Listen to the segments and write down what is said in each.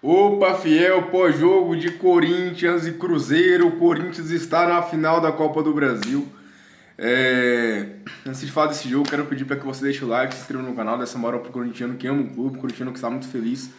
Opa, fiel, pós-jogo de Corinthians e Cruzeiro. O Corinthians está na final da Copa do Brasil. Antes de falar desse jogo, quero pedir para que você deixe o like, se inscreva no canal, dessa moral pro corintiano que ama o clube, corintiano que está muito feliz,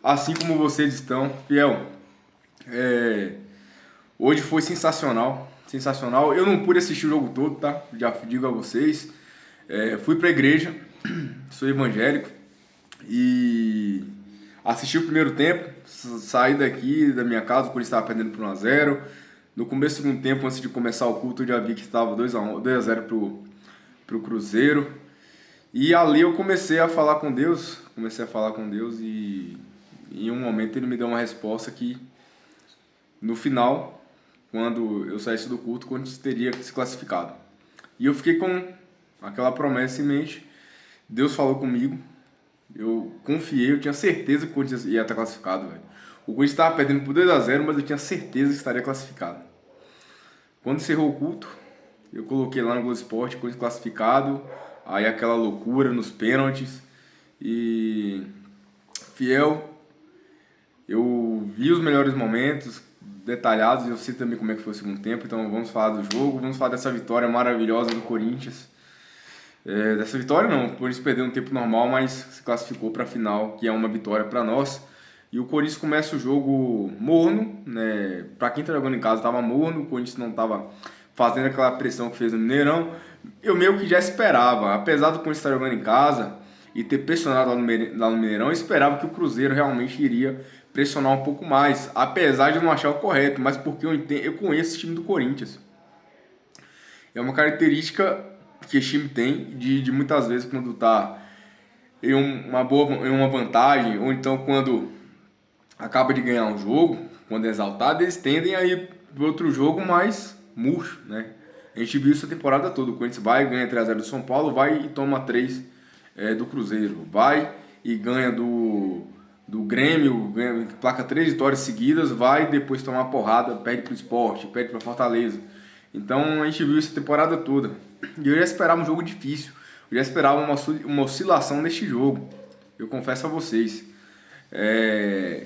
assim como vocês estão. Fiel, hoje foi sensacional, sensacional. Eu não pude assistir o jogo todo, tá? Já digo a vocês. Fui para a igreja, sou evangélico e assisti o primeiro tempo, saí daqui da minha casa, o Corinthians estava perdendo por 1-0. No começo do segundo tempo, antes de começar o culto, eu já vi que estava 2-0 pro Cruzeiro. E ali eu comecei a falar com Deus, e em um momento ele me deu uma resposta que no final, quando eu saísse do culto, o Corinthians teria se classificado. E eu fiquei com aquela promessa em mente. Deus falou comigo. Eu confiei, eu tinha certeza que o Corinthians ia estar classificado, velho. O Corinthians estava perdendo por 2-0, mas eu tinha certeza que estaria classificado. Quando encerrou o culto, eu coloquei lá no Globo Esporte, Corinthians classificado, aí aquela loucura nos pênaltis. E fiel, eu vi os melhores momentos detalhados e eu sei também como é que foi o segundo tempo, então vamos falar do jogo, vamos falar dessa vitória maravilhosa do Corinthians. Dessa vitória não, o Corinthians perdeu no tempo normal, mas se classificou para a final, que é uma vitória para nós. E o Corinthians começa o jogo morno, né? Para quem tá jogando em casa estava morno, o Corinthians não estava fazendo aquela pressão que fez no Mineirão. Eu meio que já esperava, apesar do Corinthians estar jogando em casa e ter pressionado lá no Mineirão, eu esperava que o Cruzeiro realmente iria pressionar um pouco mais, apesar de eu não achar o correto, mas porque eu conheço esse time do Corinthians. É uma característica que esse time tem de muitas vezes quando tá em uma vantagem, ou então quando acaba de ganhar um jogo, quando é exaltado, eles tendem a ir para outro jogo mais murcho, né? A gente viu isso a temporada toda. O Corinthians vai e ganha 3-0 do São Paulo, vai e toma 3 do Cruzeiro. Vai e ganha do Grêmio, placa 3 vitórias seguidas, vai e depois toma uma porrada, perde pro Sport, perde pra Fortaleza. Então a gente viu isso a temporada toda. E eu já esperava um jogo difícil. Eu já esperava uma oscilação neste jogo. Eu confesso a vocês.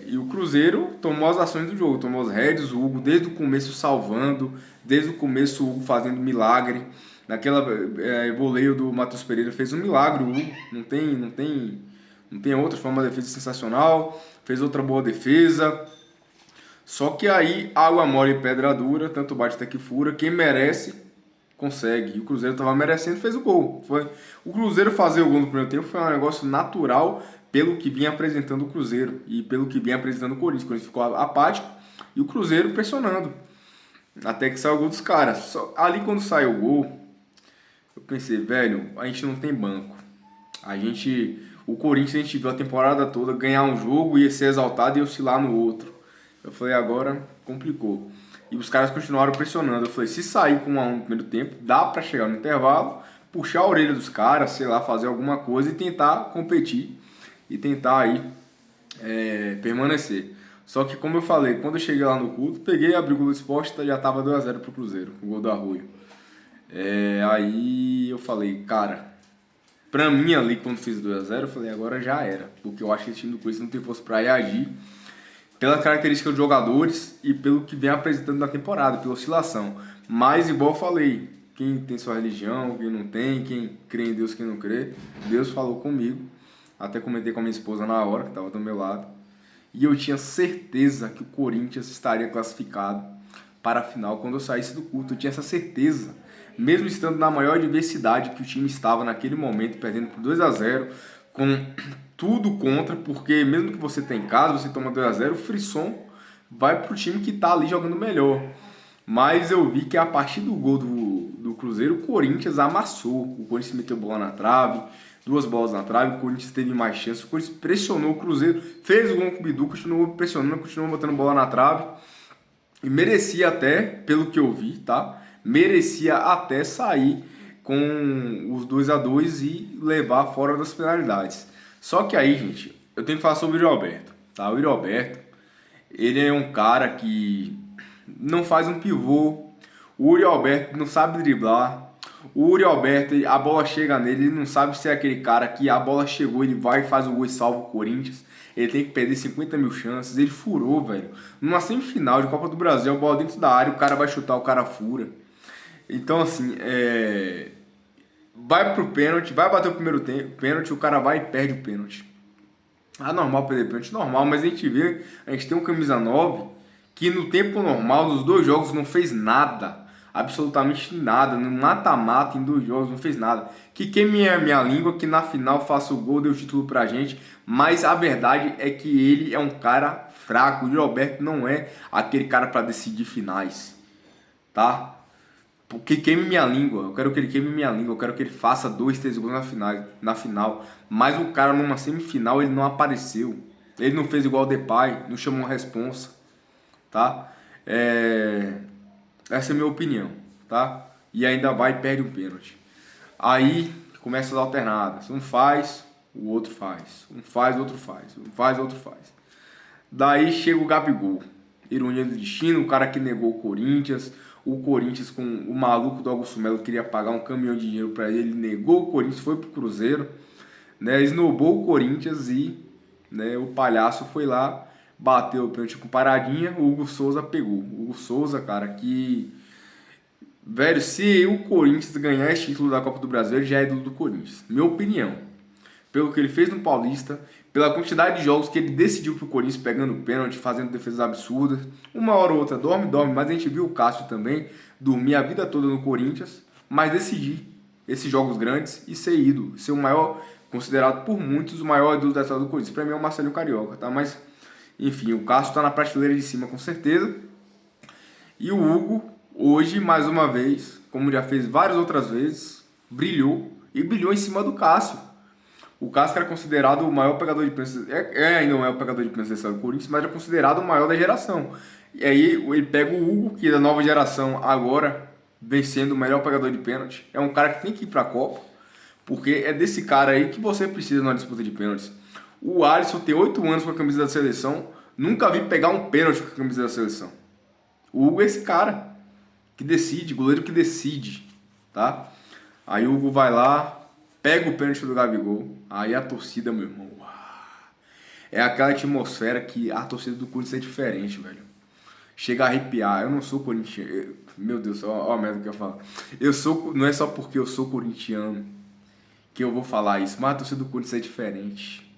E o Cruzeiro tomou as ações do jogo, tomou as rédeas, o Hugo desde o começo salvando, desde o começo o Hugo fazendo milagre. Naquela voleio do Matheus Pereira fez um milagre, o Hugo não tem outra, foi uma defesa sensacional, fez outra boa defesa. Só que aí, água mole e pedra dura, tanto bate até que fura, quem merece, consegue. E o Cruzeiro estava merecendo, fez o gol. O Cruzeiro fazer o gol no primeiro tempo foi um negócio natural pelo que vinha apresentando o Cruzeiro e pelo que vinha apresentando o Corinthians. O Corinthians ficou apático e o Cruzeiro pressionando. Até que saiu o gol dos caras. Ali quando saiu o gol, eu pensei, velho, a gente não tem banco. O Corinthians, a gente viu a temporada toda ganhar um jogo e ser exaltado e oscilar no outro. Eu falei, agora complicou. E os caras continuaram pressionando. Eu falei, se sair com 1-1 no primeiro tempo, dá pra chegar no intervalo, puxar a orelha dos caras, sei lá, fazer alguma coisa e tentar competir. E tentar aí permanecer. Só que como eu falei, quando eu cheguei lá no culto, peguei, abri o Globo Esporte e já tava 2-0 pro Cruzeiro, o gol do Arroio. Aí eu falei, cara, pra mim ali quando fiz 2-0, eu falei, agora já era. Porque eu acho que esse time do Corinthians não tem força pra reagir pela característica dos jogadores e pelo que vem apresentando na temporada, pela oscilação. Mas, igual eu falei, quem tem sua religião, quem não tem, quem crê em Deus, quem não crê, Deus falou comigo. Até comentei com a minha esposa na hora, que estava do meu lado. E eu tinha certeza que o Corinthians estaria classificado para a final quando eu saísse do culto. Eu tinha essa certeza. Mesmo estando na maior adversidade que o time estava naquele momento, perdendo por 2-0, com tudo contra, porque mesmo que você tenha em casa, você toma 2-0, o frisson vai pro time que está ali jogando melhor. Mas eu vi que a partir do gol do Cruzeiro, o Corinthians amassou. O Corinthians meteu bola na trave, 2 bolas na trave, o Corinthians teve mais chance, o Corinthians pressionou o Cruzeiro, fez o gol com o Bidu, continuou pressionando, continuou botando bola na trave. E merecia até, pelo que eu vi, tá? Merecia até sair com os 2-2 e levar fora das penalidades. Só que aí, gente, eu tenho que falar sobre o Yuri Alberto, tá? O Yuri Alberto, ele é um cara que não faz um pivô. O Yuri Alberto não sabe driblar. O Yuri Alberto, a bola chega nele, ele não sabe se é aquele cara que a bola chegou, ele vai e faz o gol e salva o Corinthians. Ele tem que perder 50 mil chances. Ele furou, velho. Numa semifinal de Copa do Brasil, a bola dentro da área, o cara vai chutar, o cara fura. Então, assim, vai pro pênalti, vai bater o primeiro pênalti, o cara vai e perde o pênalti. Ah, normal perder pênalti, normal, mas a gente tem um camisa 9 que no tempo normal, nos 2 jogos, não fez nada. Absolutamente nada. No mata-mata, em 2 jogos, não fez nada. Que queime a minha língua, que na final faça o gol, dê o título pra gente. Mas a verdade é que ele é um cara fraco. O Roberto não é aquele cara pra decidir finais, tá? Porque queime minha língua, eu quero que ele queime minha língua, eu quero que ele faça 2, 3 gols na final, mas o cara numa semifinal ele não apareceu, ele não fez igual o Depay, não chamou a responsa, tá? Essa é a minha opinião, tá? E ainda vai e perde um pênalti. Aí começa as alternadas, um faz, o outro faz, um faz, outro faz, um faz, outro faz. Daí chega o Gabigol, ironia do destino, o cara que negou o Corinthians com o maluco do Augusto Melo queria pagar um caminhão de dinheiro para ele negou o Corinthians, foi pro Cruzeiro, né, esnobou o Corinthians e, né, o palhaço foi lá, bateu o pênalti com paradinha, o Hugo Souza pegou. O Hugo Souza, cara, que... Velho, se o Corinthians ganhar esse título da Copa do Brasil, ele já é ídolo do Corinthians. Minha opinião. Pelo que ele fez no Paulista, pela quantidade de jogos que ele decidiu pro Corinthians, pegando pênalti, fazendo defesas absurdas. Uma hora ou outra dorme, mas a gente viu o Cássio também dormir a vida toda no Corinthians, mas decidir esses jogos grandes e ser ídolo, ser o maior, considerado por muitos, o maior ídolo da história do Corinthians. Pra mim é o Marcelinho Carioca, tá? Mas, enfim, o Cássio tá na prateleira de cima com certeza. E o Hugo, hoje, mais uma vez, como já fez várias outras vezes, brilhou e brilhou em cima do Cássio. O Cássio era considerado o maior pegador de pênaltis, ainda o maior pegador de pênaltis da história do Corinthians, mas é considerado o maior da geração. E aí ele pega o Hugo, que é da nova geração, agora vencendo o melhor pegador de pênalti. É um cara que tem que ir pra Copa, porque é desse cara aí que você precisa na disputa de pênaltis. O Alisson tem 8 anos com a camisa da seleção, nunca vi pegar um pênalti com a camisa da seleção. O Hugo é esse cara que decide, goleiro que decide, tá? Aí o Hugo vai lá, pega o pênalti do Gabigol, aí a torcida, meu irmão, é aquela atmosfera que a torcida do Corinthians é diferente, velho. Chega a arrepiar. Eu não sou corintiano, meu Deus, ó a merda que eu falo. Não é só porque eu sou corintiano que eu vou falar isso, mas a torcida do Corinthians é diferente.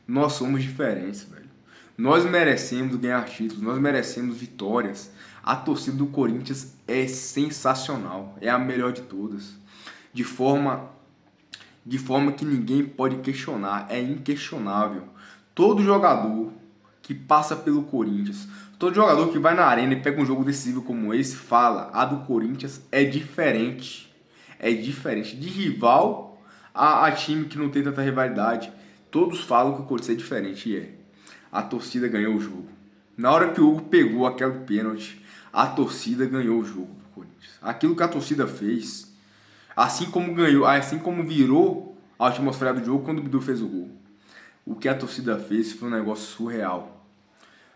Nós somos diferentes, velho. Nós merecemos ganhar títulos, nós merecemos vitórias. A torcida do Corinthians é sensacional, é a melhor de todas. De forma que ninguém pode questionar, é inquestionável. Todo jogador que passa pelo Corinthians, todo jogador que vai na arena e pega um jogo decisivo como esse, fala, a do Corinthians é diferente. É diferente. De rival a time que não tem tanta rivalidade, todos falam que o Corinthians é diferente e é. A torcida ganhou o jogo. Na hora que o Hugo pegou aquele pênalti, a torcida ganhou o jogo do Corinthians. Aquilo que a torcida fez, assim como virou a atmosfera do jogo quando o Bidu fez o gol. O que a torcida fez foi um negócio surreal.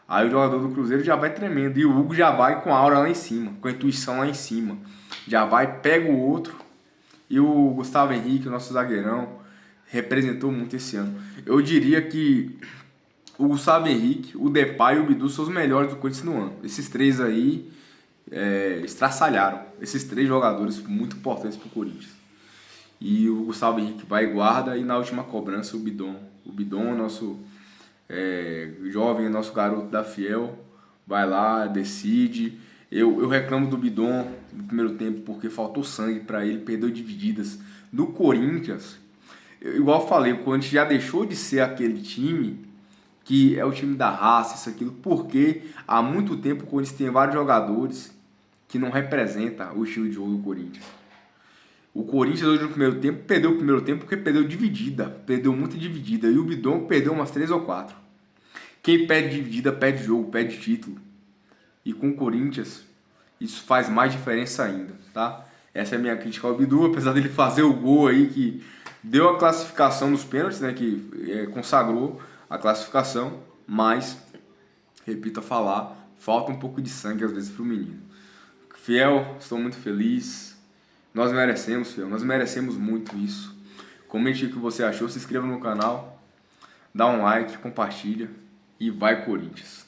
Aí o jogador do Cruzeiro já vai tremendo e o Hugo já vai com a aura lá em cima, com a intuição lá em cima. Já vai, pega o outro. E o Gustavo Henrique, o nosso zagueirão, representou muito esse ano. Eu diria que o Gustavo Henrique, o Depay e o Bidu são os melhores do Corinthians no ano. Esses três aí estraçalharam. Esses 3 jogadores muito importantes para o Corinthians. E o Gustavo Henrique vai e guarda. E na última cobrança o Bidon, nosso jovem, nosso garoto da Fiel, vai lá, decide. Eu reclamo do Bidon no primeiro tempo porque faltou sangue para ele, perdeu divididas. No Corinthians, igual eu falei, o Corinthians já deixou de ser aquele time que é o time da raça, isso, aquilo, porque há muito tempo o Corinthians tem vários jogadores que não representam o estilo de jogo do Corinthians. O Corinthians hoje no primeiro tempo perdeu o primeiro tempo porque perdeu dividida, perdeu muita dividida, e o Bidon perdeu umas 3 ou 4. Quem perde dividida perde jogo, perde título. E com o Corinthians isso faz mais diferença ainda, tá? Essa é a minha crítica ao Bidu, apesar dele fazer o gol aí que deu a classificação nos pênaltis, né, que consagrou a classificação, mas, repito a falar, falta um pouco de sangue às vezes pro menino. Fiel, estou muito feliz. Nós merecemos, fiel. Nós merecemos muito isso. Comente o que você achou, se inscreva no canal, dá um like, compartilha e vai Corinthians!